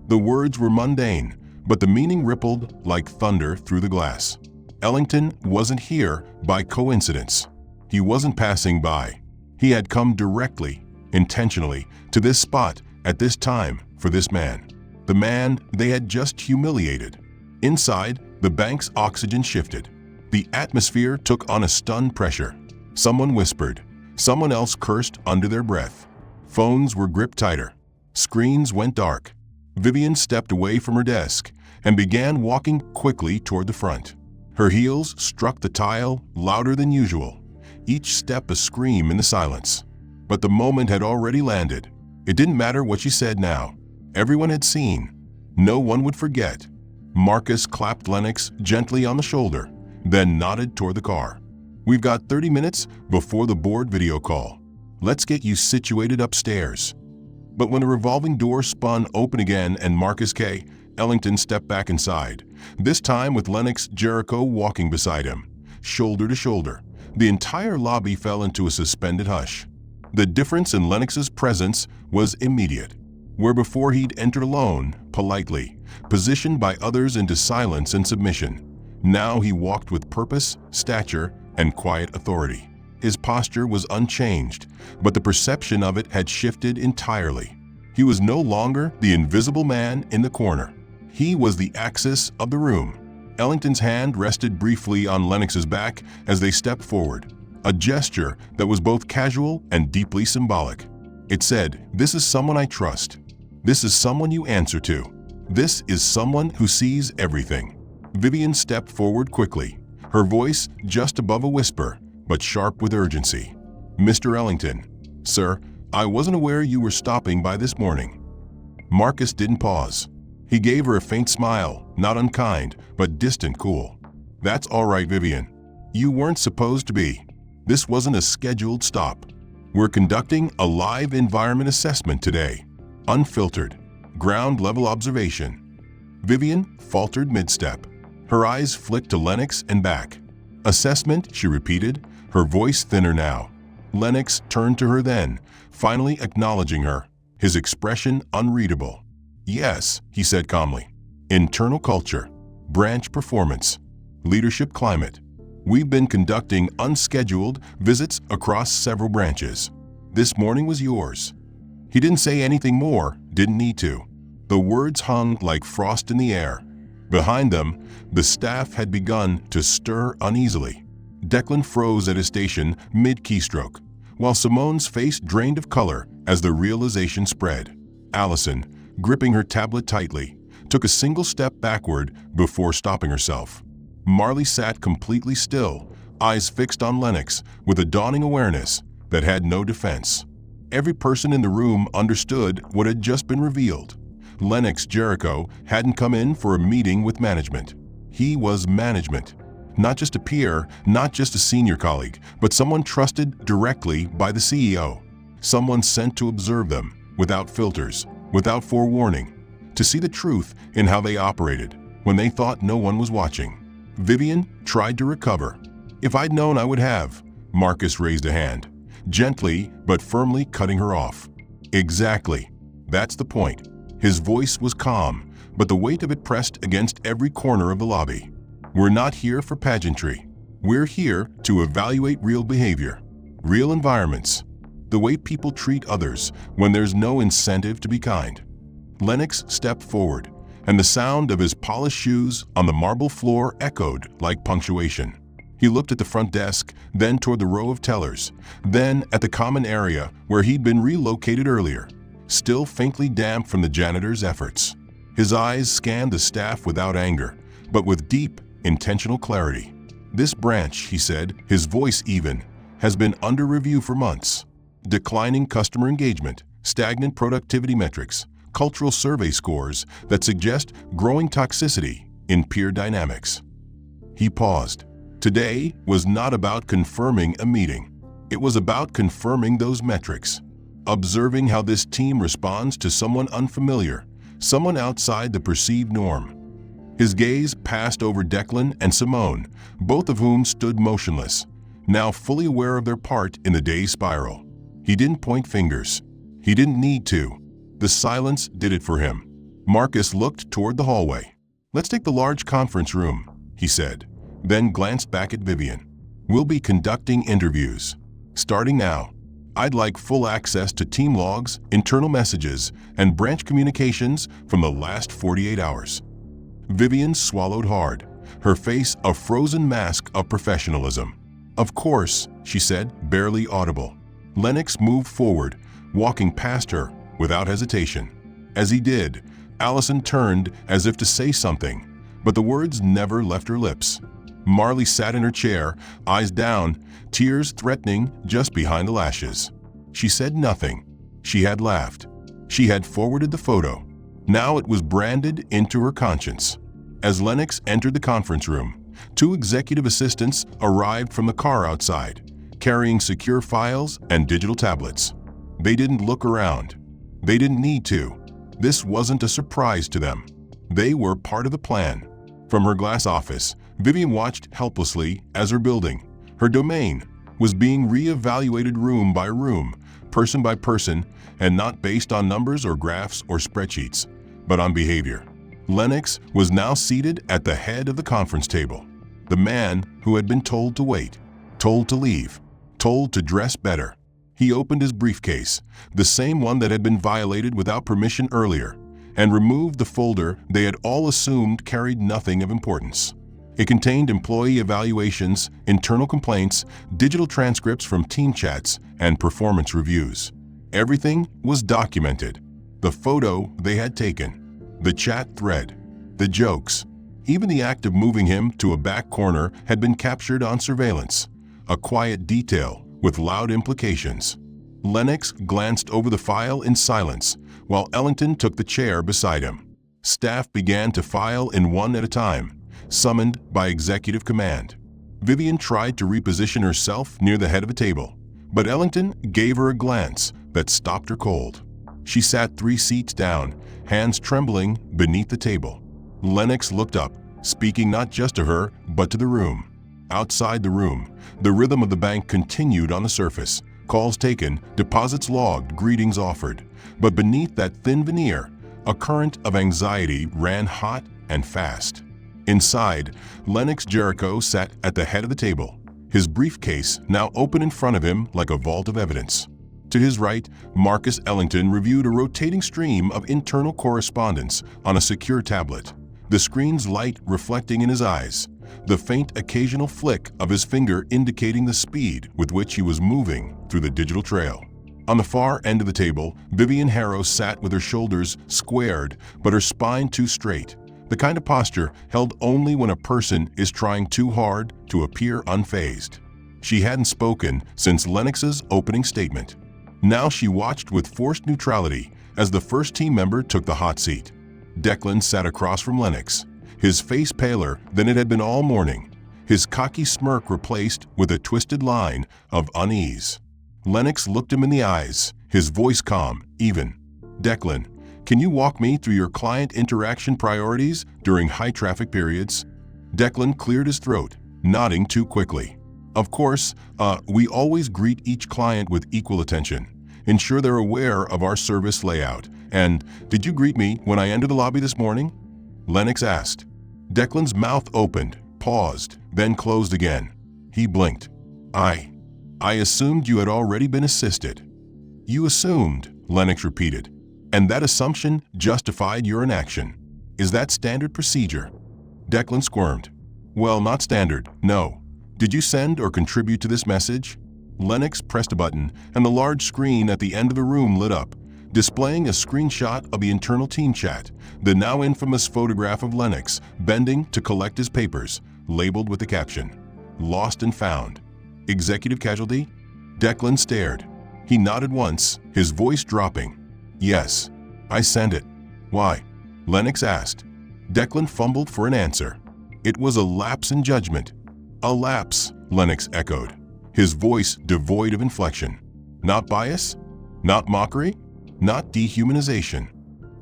The words were mundane, but the meaning rippled like thunder through the glass. Ellington wasn't here by coincidence. He wasn't passing by. He had come directly, intentionally, to this spot at this time for this man. The man they had just humiliated. Inside, the bank's oxygen shifted. The atmosphere took on a stunned pressure. Someone whispered. Someone else cursed under their breath. Phones were gripped tighter. Screens went dark. Vivian stepped away from her desk and began walking quickly toward the front. Her heels struck the tile louder than usual, each step a scream in the silence. But the moment had already landed. It didn't matter what she said now. Everyone had seen. No one would forget. Marcus clapped Lennox gently on the shoulder, then nodded toward the car. "We've got 30 minutes before the board video call. Let's get you situated upstairs." But when the revolving door spun open again and Marcus K. Ellington stepped back inside, this time with Lennox Jericho walking beside him, shoulder to shoulder, the entire lobby fell into a suspended hush. The difference in Lennox's presence was immediate. Where before he'd entered alone, politely, positioned by others into silence and submission, now he walked with purpose, stature, and quiet authority. His posture was unchanged, but the perception of it had shifted entirely. He was no longer the invisible man in the corner. He was the axis of the room. Ellington's hand rested briefly on Lennox's back as they stepped forward, a gesture that was both casual and deeply symbolic. It said, "This is someone I trust. This is someone you answer to. This is someone who sees everything." Vivian stepped forward quickly, her voice just above a whisper, but sharp with urgency. "Mr. Ellington, sir, I wasn't aware you were stopping by this morning." Marcus didn't pause. He gave her a faint smile, not unkind, but distant cool. "That's all right, Vivian. You weren't supposed to be. This wasn't a scheduled stop. We're conducting a live environment assessment today. Unfiltered, ground-level observation." Vivian faltered mid-step. Her eyes flicked to Lennox and back. "Assessment," she repeated, her voice thinner now. Lennox turned to her then, finally acknowledging her, his expression unreadable. "Yes," he said calmly. "Internal culture, branch performance, leadership climate. We've been conducting unscheduled visits across several branches. This morning was yours." He didn't say anything more, didn't need to. The words hung like frost in the air. Behind them, the staff had begun to stir uneasily. Declan froze at his station mid-keystroke, while Simone's face drained of color as the realization spread. Allison, gripping her tablet tightly, took a single step backward before stopping herself. Marley sat completely still, eyes fixed on Lennox with a dawning awareness that had no defense. Every person in the room understood what had just been revealed. Lennox Jericho hadn't come in for a meeting with management. He was management. Not just a peer, not just a senior colleague, but someone trusted directly by the CEO. Someone sent to observe them, without filters, without forewarning, to see the truth in how they operated when they thought no one was watching. Vivian tried to recover. "If I'd known, I would have." Marcus raised a hand, gently but firmly cutting her off. "Exactly. That's the point." His voice was calm, but the weight of it pressed against every corner of the lobby. "We're not here for pageantry. We're here to evaluate real behavior, real environments, the way people treat others when there's no incentive to be kind." Lennox stepped forward, and the sound of his polished shoes on the marble floor echoed like punctuation. He looked at the front desk, then toward the row of tellers, then at the common area where he'd been relocated earlier, still faintly damp from the janitor's efforts. His eyes scanned the staff without anger, but with deep, intentional clarity. "This branch," he said, his voice even, "has been under review for months. Declining customer engagement, stagnant productivity metrics, cultural survey scores that suggest growing toxicity in peer dynamics." He paused. Today was not about confirming a meeting. It was about confirming those metrics, observing how this team responds to someone unfamiliar, someone outside the perceived norm. His gaze passed over Declan and Simone, both of whom stood motionless, now fully aware of their part in the day's spiral. He didn't point fingers. He didn't need to. The silence did it for him. Marcus looked toward the hallway. "Let's take the large conference room," he said, then glanced back at Vivian. "We'll be conducting interviews. Starting now. I'd like full access to team logs, internal messages, and branch communications from the last 48 hours. Vivian swallowed hard, her face a frozen mask of professionalism. "Of course," she said, barely audible. Lennox moved forward, walking past her without hesitation. As he did, Allison turned as if to say something, but the words never left her lips. Marley sat in her chair, eyes down, tears threatening just behind the lashes. She said nothing. She had laughed. She had forwarded the photo. Now it was branded into her conscience. As Lennox entered the conference room, 2 executive assistants arrived from the car outside, carrying secure files and digital tablets. They didn't look around. They didn't need to. This wasn't a surprise to them. They were part of the plan. From her glass office, Vivian watched helplessly as her building, her domain, was being re-evaluated room by room, person by person, and not based on numbers or graphs or spreadsheets, but on behavior. Lennox was now seated at the head of the conference table, the man who had been told to wait, told to leave, told to dress better. He opened his briefcase, the same one that had been violated without permission earlier, and removed the folder they had all assumed carried nothing of importance. It contained employee evaluations, internal complaints, digital transcripts from team chats, and performance reviews. Everything was documented. The photo they had taken, the chat thread, the jokes. Even the act of moving him to a back corner had been captured on surveillance, a quiet detail with loud implications. Lennox glanced over the file in silence, while Ellington took the chair beside him. Staff began to file in one at a time, summoned by executive command. Vivian tried to reposition herself near the head of the table, but Ellington gave her a glance that stopped her cold. She sat 3 seats down, hands trembling beneath the table. Lennox looked up, speaking not just to her, but to the room. Outside the room, the rhythm of the bank continued on the surface. Calls taken, deposits logged, greetings offered. But beneath that thin veneer, a current of anxiety ran hot and fast. Inside, Lennox Jericho sat at the head of the table, his briefcase now open in front of him like a vault of evidence. To his right, Marcus Ellington reviewed a rotating stream of internal correspondence on a secure tablet, the screen's light reflecting in his eyes, the faint occasional flick of his finger indicating the speed with which he was moving through the digital trail. On the far end of the table, Vivian Harrow sat with her shoulders squared but her spine too straight, the kind of posture held only when a person is trying too hard to appear unfazed. She hadn't spoken since Lennox's opening statement. Now she watched with forced neutrality as the first team member took the hot seat. Declan sat across from Lennox, his face paler than it had been all morning, his cocky smirk replaced with a twisted line of unease. Lennox looked him in the eyes, his voice calm, even. "Declan, can you walk me through your client interaction priorities during high-traffic periods?" Declan cleared his throat, nodding too quickly. "Of course, we always greet each client with equal attention, ensure they're aware of our service layout. And did you greet me when I entered the lobby this morning?" Lennox asked. Declan's mouth opened, paused, then closed again. He blinked. I assumed you had already been assisted." "You assumed," Lennox repeated, "and that assumption justified your inaction. Is that standard procedure?" Declan squirmed. "Well, not standard, no. Did you send or contribute to this message?" Lennox pressed a button, and the large screen at the end of the room lit up, displaying a screenshot of the internal team chat, the now infamous photograph of Lennox bending to collect his papers, labeled with the caption, "Lost and Found. Executive casualty?" Declan stared. He nodded once, his voice dropping. "Yes, I sent it." "Why?" Lennox asked. Declan fumbled for an answer. "It was a lapse in judgment." "A lapse," Lennox echoed, his voice devoid of inflection. "Not bias? Not mockery? Not dehumanization?"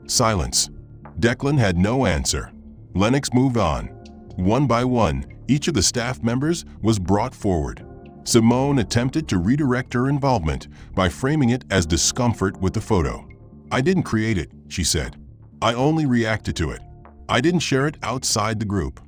Silence. Declan had no answer. Lennox moved on. One by one, each of the staff members was brought forward. Simone attempted to redirect her involvement by framing it as discomfort with the photo. "I didn't create it," she said. "I only reacted to it. I didn't share it outside the group."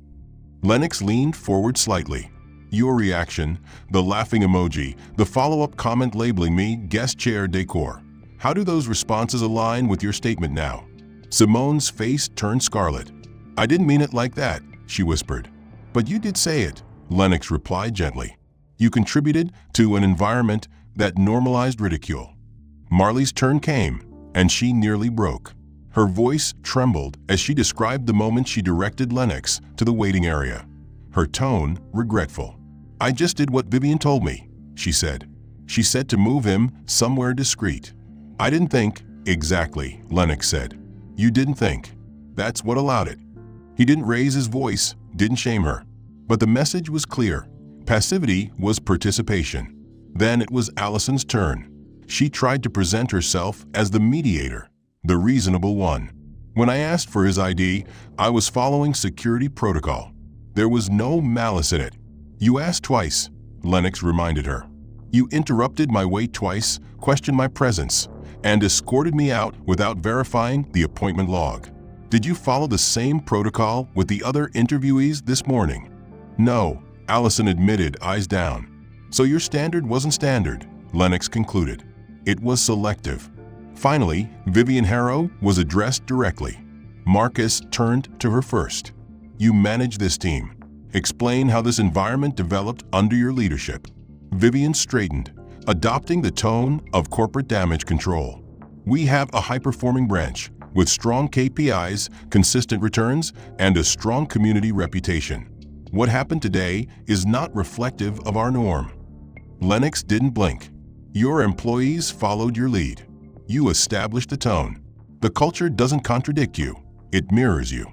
Lennox leaned forward slightly. "Your reaction, the laughing emoji, the follow-up comment labeling me guest chair decor. How do those responses align with your statement now?" Simone's face turned scarlet. "I didn't mean it like that," she whispered. "But you did say it," Lennox replied gently. "You contributed to an environment that normalized ridicule." Marley's turn came, and she nearly broke. Her voice trembled as she described the moment she directed Lennox to the waiting area. Her tone regretful. "I just did what Vivian told me," she said. "She said to move him somewhere discreet." "I didn't think." "Exactly," Lennox said. "You didn't think. That's what allowed it." He didn't raise his voice, didn't shame her. But the message was clear. Passivity was participation. Then it was Allison's turn. She tried to present herself as the mediator, the reasonable one. "When I asked for his ID, I was following security protocol. There was no malice in it." "You asked twice," Lennox reminded her. "You interrupted my wait twice, questioned my presence, and escorted me out without verifying the appointment log. Did you follow the same protocol with the other interviewees this morning?" "No," Allison admitted, eyes down. "So your standard wasn't standard," Lennox concluded. "It was selective." Finally, Vivian Harrow was addressed directly. Marcus turned to her first. "You manage this team. Explain how this environment developed under your leadership." Vivian straightened, adopting the tone of corporate damage control. "We have a high-performing branch with strong KPIs, consistent returns, and a strong community reputation. What happened today is not reflective of our norm." Lennox didn't blink. "Your employees followed your lead. You established the tone. The culture doesn't contradict you. It mirrors you."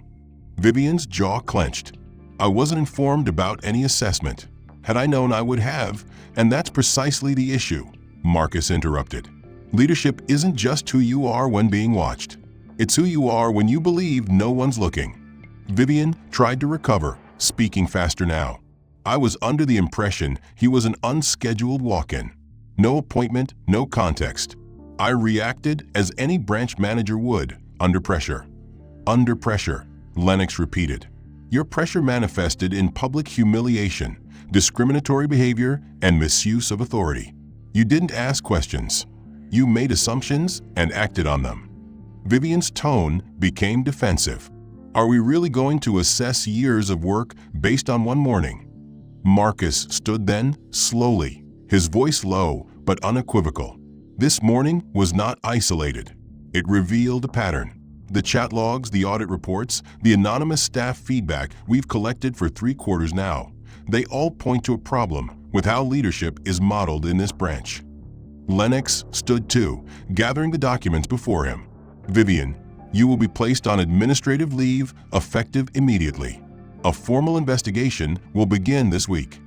Vivian's jaw clenched. "I wasn't informed about any assessment. Had I known, I would have, and that's precisely the issue," Marcus interrupted. "Leadership isn't just who you are when being watched. It's who you are when you believe no one's looking." Vivian tried to recover, speaking faster now. "I was under the impression he was an unscheduled walk-in. No appointment, no context. I reacted as any branch manager would, under pressure." "Under pressure," Lennox repeated. "Your pressure manifested in public humiliation, discriminatory behavior, and misuse of authority. You didn't ask questions. You made assumptions and acted on them. Vivian's tone became defensive. Are we really going to assess years of work based on one morning? Marcus stood then, slowly, his voice low but unequivocal. This morning was not isolated. It revealed a pattern. The chat logs, the audit reports, the anonymous staff feedback we've collected for 3 quarters now, they all point to a problem with how leadership is modeled in this branch. Lennox stood too, gathering the documents before him. Vivian, you will be placed on administrative leave effective immediately. A formal investigation will begin this week.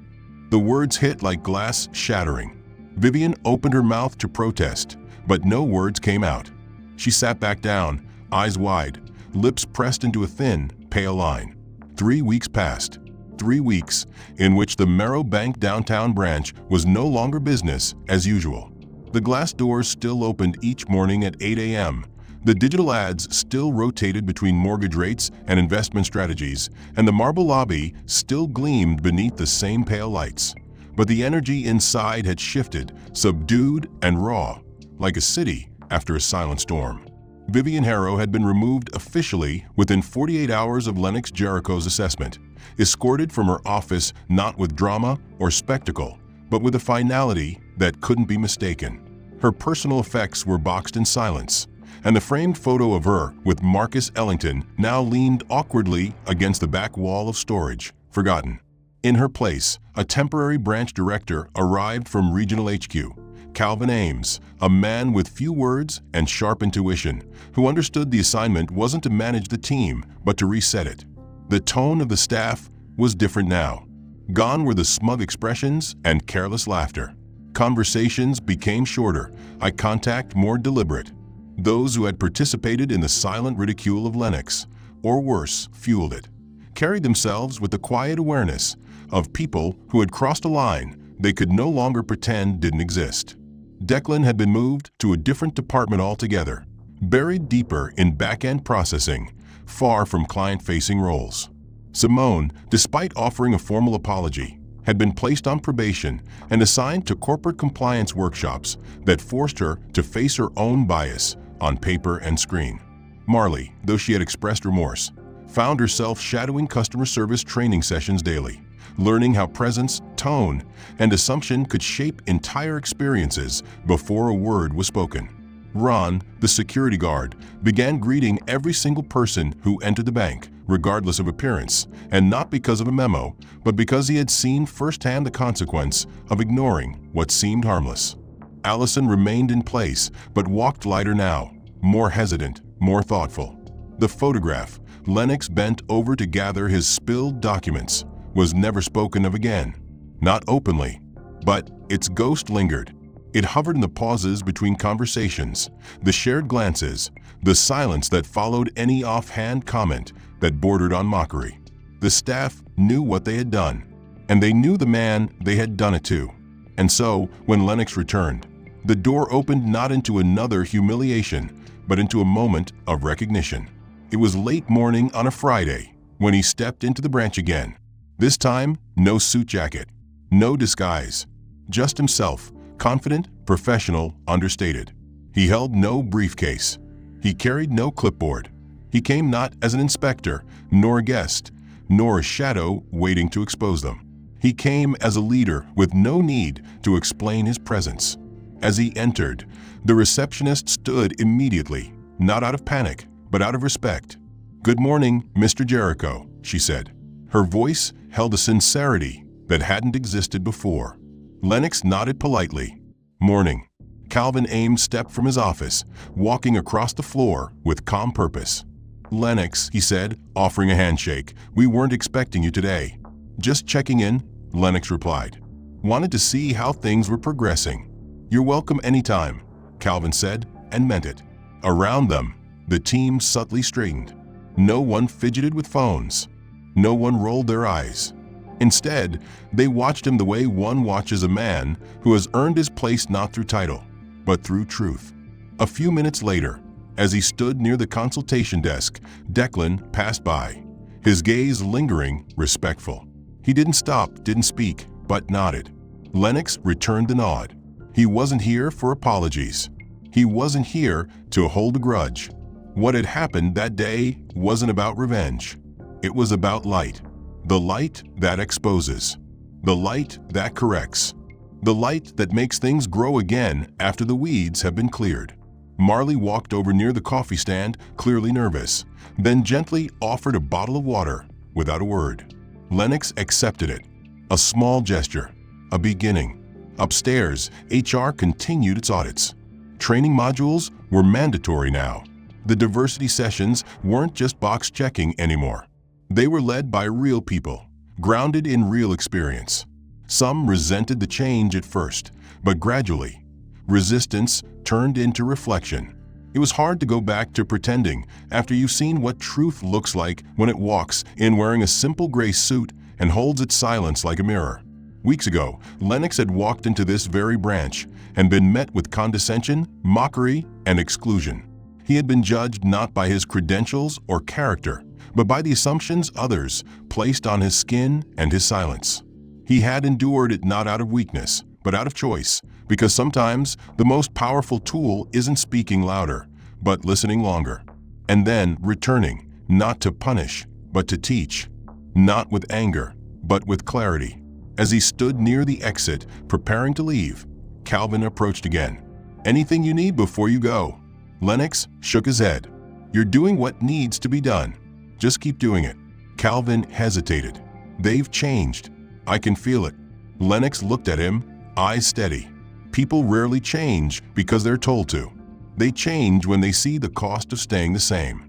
The words hit like glass shattering. Vivian opened her mouth to protest, but no words came out. She sat back down, eyes wide, lips pressed into a thin, pale line. 3 weeks passed. 3 weeks in which the Merrill Bank downtown branch was no longer business as usual. The glass doors still opened each morning at 8 a.m. The digital ads still rotated between mortgage rates and investment strategies, and the marble lobby still gleamed beneath the same pale lights. But the energy inside had shifted, subdued and raw, like a city after a silent storm. Vivian Harrow had been removed officially within 48 hours of Lennox Jericho's assessment, escorted from her office not with drama or spectacle, but with a finality that couldn't be mistaken. Her personal effects were boxed in silence, and the framed photo of her with Marcus Ellington now leaned awkwardly against the back wall of storage, forgotten. In her place, a temporary branch director arrived from Regional HQ, Calvin Ames, a man with few words and sharp intuition, who understood the assignment wasn't to manage the team, but to reset it. The tone of the staff was different now. Gone were the smug expressions and careless laughter. Conversations became shorter, eye contact more deliberate. Those who had participated in the silent ridicule of Lennox, or worse, fueled it, carried themselves with the quiet awareness of people who had crossed a line they could no longer pretend didn't exist. Declan had been moved to a different department altogether, buried deeper in back-end processing, far from client-facing roles. Simone, despite offering a formal apology, had been placed on probation and assigned to corporate compliance workshops that forced her to face her own bias on paper and screen. Marley, though she had expressed remorse, found herself shadowing customer service training sessions daily, learning how presence, tone, and assumption could shape entire experiences before a word was spoken. Ron, the security guard, began greeting every single person who entered the bank, regardless of appearance, and not because of a memo, but because he had seen firsthand the consequence of ignoring what seemed harmless. Allison remained in place, but walked lighter now, more hesitant, more thoughtful. The photograph, Lennox bent over to gather his spilled documents, was never spoken of again. Not openly, but its ghost lingered. It hovered in the pauses between conversations, the shared glances, the silence that followed any offhand comment that bordered on mockery. The staff knew what they had done, and they knew the man they had done it to. And so, when Lennox returned, the door opened not into another humiliation, but into a moment of recognition. It was late morning on a Friday when he stepped into the branch again. This time, no suit jacket, no disguise, just himself, confident, professional, understated. He held no briefcase. He carried no clipboard. He came not as an inspector, nor a guest, nor a shadow waiting to expose them. He came as a leader with no need to explain his presence. As he entered, the receptionist stood immediately, not out of panic, but out of respect. "Good morning, Mr. Jericho," she said. Her voice held a sincerity that hadn't existed before. Lennox nodded politely. "Morning." Calvin Ames stepped from his office, walking across the floor with calm purpose. "Lennox," he said, offering a handshake, "we weren't expecting you today." "Just checking in," Lennox replied. "Wanted to see how things were progressing." "You're welcome anytime," Calvin said, and meant it. Around them, the team subtly straightened. No one fidgeted with phones. No one rolled their eyes. Instead, they watched him the way one watches a man who has earned his place not through title, but through truth. A few minutes later, as he stood near the consultation desk, Declan passed by, his gaze lingering, respectful. He didn't stop, didn't speak, but nodded. Lennox returned the nod. He wasn't here for apologies. He wasn't here to hold a grudge. What had happened that day wasn't about revenge. It was about light. The light that exposes. The light that corrects. The light that makes things grow again after the weeds have been cleared. Marley walked over near the coffee stand, clearly nervous, then gently offered a bottle of water without a word. Lennox accepted it. A small gesture. A beginning. Upstairs, HR continued its audits. Training modules were mandatory now. The diversity sessions weren't just box checking anymore. They were led by real people, grounded in real experience. Some resented the change at first, but gradually, resistance turned into reflection. It was hard to go back to pretending after you've seen what truth looks like when it walks in wearing a simple gray suit and holds its silence like a mirror. Weeks ago, Lennox had walked into this very branch and been met with condescension, mockery, and exclusion. He had been judged not by his credentials or character, but by the assumptions others placed on his skin and his silence. He had endured it not out of weakness, but out of choice, because sometimes the most powerful tool isn't speaking louder, but listening longer. And then returning, not to punish, but to teach. Not with anger, but with clarity. As he stood near the exit, preparing to leave, Calvin approached again. "Anything you need before you go?" Lennox shook his head. "You're doing what needs to be done. Just keep doing it." Calvin hesitated. "They've changed. I can feel it." Lennox looked at him, eyes steady. People rarely change because they're told to. They change when they see the cost of staying the same.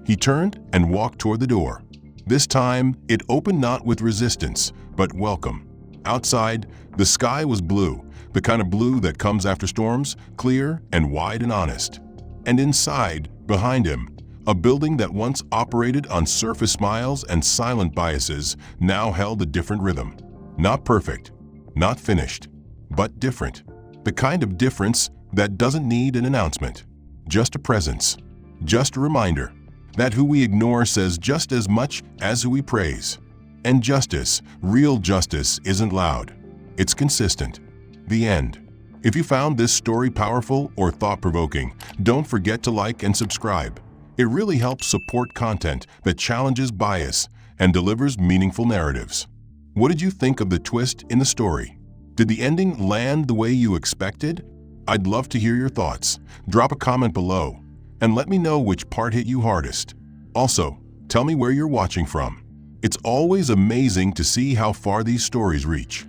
He turned and walked toward the door. This time, it opened not with resistance, but welcome. Outside, the sky was blue, the kind of blue that comes after storms, clear and wide and honest. And inside, behind him, a building that once operated on surface smiles and silent biases now held a different rhythm. Not perfect, not finished, but different. The kind of difference that doesn't need an announcement. Just a presence. Just a reminder that who we ignore says just as much as who we praise. And justice, real justice, isn't loud. It's consistent. The end. If you found this story powerful or thought-provoking, don't forget to like and subscribe. It really helps support content that challenges bias and delivers meaningful narratives. What did you think of the twist in the story? Did the ending land the way you expected? I'd love to hear your thoughts. Drop a comment below and let me know which part hit you hardest. Also, tell me where you're watching from. It's always amazing to see how far these stories reach.